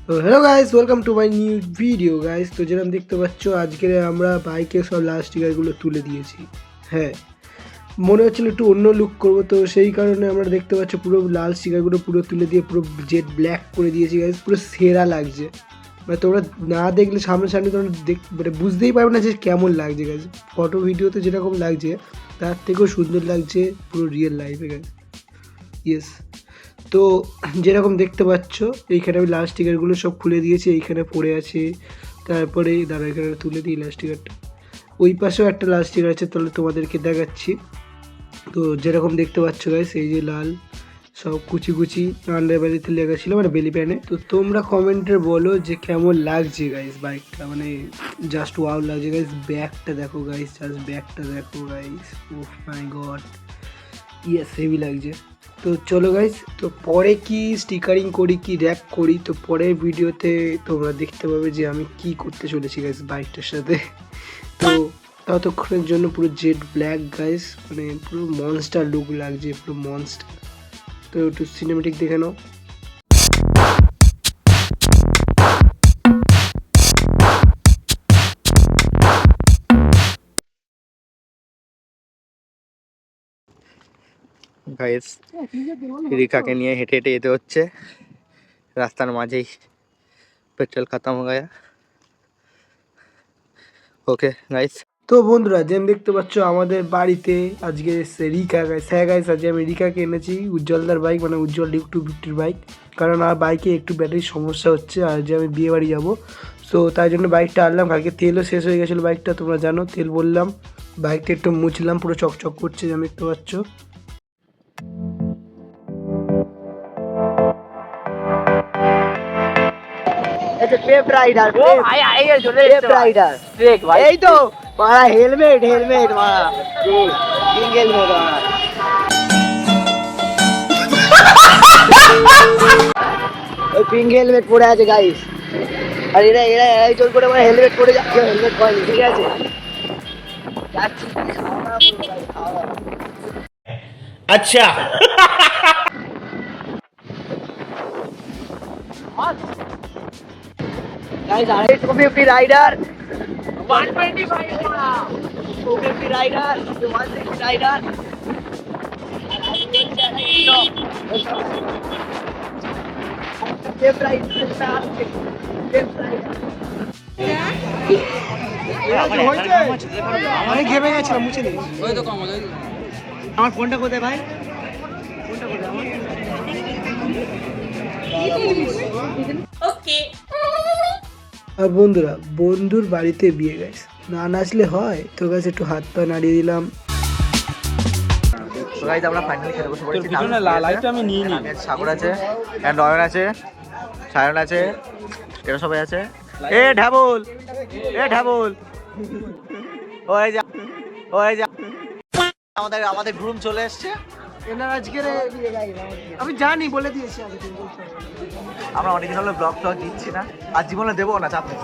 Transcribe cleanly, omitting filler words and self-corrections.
তো hello guys, welcome to my new video guys. তো যেরকম দেখতে পাচ্ছ, আজকে আমরা বাইকের সব লাল স্টিকারগুলো তুলে দিয়েছি। হ্যাঁ, মনে হচ্ছিল একটু অন্য লুক করবো, তো সেই কারণে আমরা দেখতে পাচ্ছ পুরো লাল স্টিকারগুলো পুরো তুলে দিয়ে পুরো জেড ব্ল্যাক করে দিয়েছি গাইস। পুরো সেরা লাগছে, মানে তোমরা না দেখলে সামনে তোমরা মানে বুঝতেই পারবে না যে কেমন লাগছে গাইস। ফটো ভিডিওতে যেরকম লাগছে তার থেকেও সুন্দর লাগছে পুরো রিয়েল লাইফে গাইস। ইয়েস, তো যেরকম দেখতে পাচ্ছ এইখানে আমি লাস্ট স্টিকারগুলো সব খুলে দিয়েছি, এইখানে পড়ে আছে। তারপরে দাঁড়া, এখানে তুলে দিই লাস্ট স্টিকারটা। ওই পাশেও একটা লাস্ট স্টিকার আছে, তাহলে তোমাদেরকে দেখাচ্ছি। তো যেরকম দেখতে পাচ্ছ গাইস, এই যে লাল সব কুচি কুচি আন্ডার বেলিতে লেখা ছিল, মানে বেলি প্যানে। তো তোমরা কমেন্টে বলো যে কেমন লাগছে গাইস বাইকটা, মানে জাস্ট ওয়াও লাগছে গাইস। ব্যাগটা দেখো গাইস, জাস্ট ব্যাগটা দেখো গাইস, ওহ মাই গড, ইয়েস হেভি লাগছে। তো চলো গাইস, তো পরে কি স্টিকারিং করি কি র্যাপ করি, তো পরের ভিডিওতে তোমরা দেখতে পাবে যে আমি কি করতে চলেছি গাইস বাইকটার সাথে। তো ততক্ষণের জন্য পুরো জেড ব্ল্যাক গাইস, মানে পুরো মনস্টার লুক লাগছে, পুরো মনস্টার। তো একটু সিনেমেটিক দেখে নাও। গাইস, রিকাকে নিয়ে হেঁটে হেঁটে যেতে হচ্ছে, রাস্তার মাঝেই পেট্রোল খতম হয়ে গেছে। ওকে গাইস, তো বন্ধুরা, যেমন দেখতে পাচ্ছ আমাদের বাড়িতে আজকে এসছে রিকা গাইস। হ্যাঁ গাইস, আজকে আমি রিকাকে এনেছি, উজ্জ্বলদার বাইক, মানে উজ্জ্বল ডিউক 250 বাইক। কারণ আমার বাইকে একটু ব্যাটারির সমস্যা হচ্ছে, আর যে আমি বিয়ে বাড়ি যাবো, সো তাই জন্য বাইকটা আনলাম। কালকে তেলও শেষ হয়ে গেছিলো বাইকটা, তোমরা জানো, তেল বললাম। বাইকটা একটু মুছলাম, পুরো চকচক করছে, যেমন দেখতে পাচ্ছ। পেপ রাইডার, পেপ রাইডার, এই তো মারা হেলমেট মারা, পিঙ্ক হেলমেট মারা। ওই পিঙ্ক হেলমেট পরে আছে গাইস, আর এরা এই চল করে মানে হেলমেট পরে যাচ্ছে, হেলমেট পরেনি, ঠিক আছে। যাচ্ছি अच्छा guys, 250 rider, 125 250 rider, 160 rider. Left right left right. অনেক ঘেমে গেছিলাম, মুছে দিই। আমার ফোনটা কোথায় ভাই? ফোনটা কোথায় আমার? ওকে। আর বন্ধুরা, বন্ধুর বাড়িতে বিয়ে গাইস, না নাচলে হয়? তো গাছ একটু হাত পা নাড়িয়ে দিলাম। গাইস আমরা ফাইনালি খেতে বসে পড়েছি। লাইটটা আমি নিয়ে নিই। সাগর আছে, এন্ড নয়ন আছে, সায়ন আছে, এরা সবাই আছে। এ ঢাবল, ওই যা আমাদের গ্রুম চলে এসছে। এনার আজকের আমি জানি, বলে দিয়েছি আগে। আমরা অনেকদিন হলো ব্লগ টগ দিচ্ছি না, আর জীবনে দেবো না, চাপ নেই।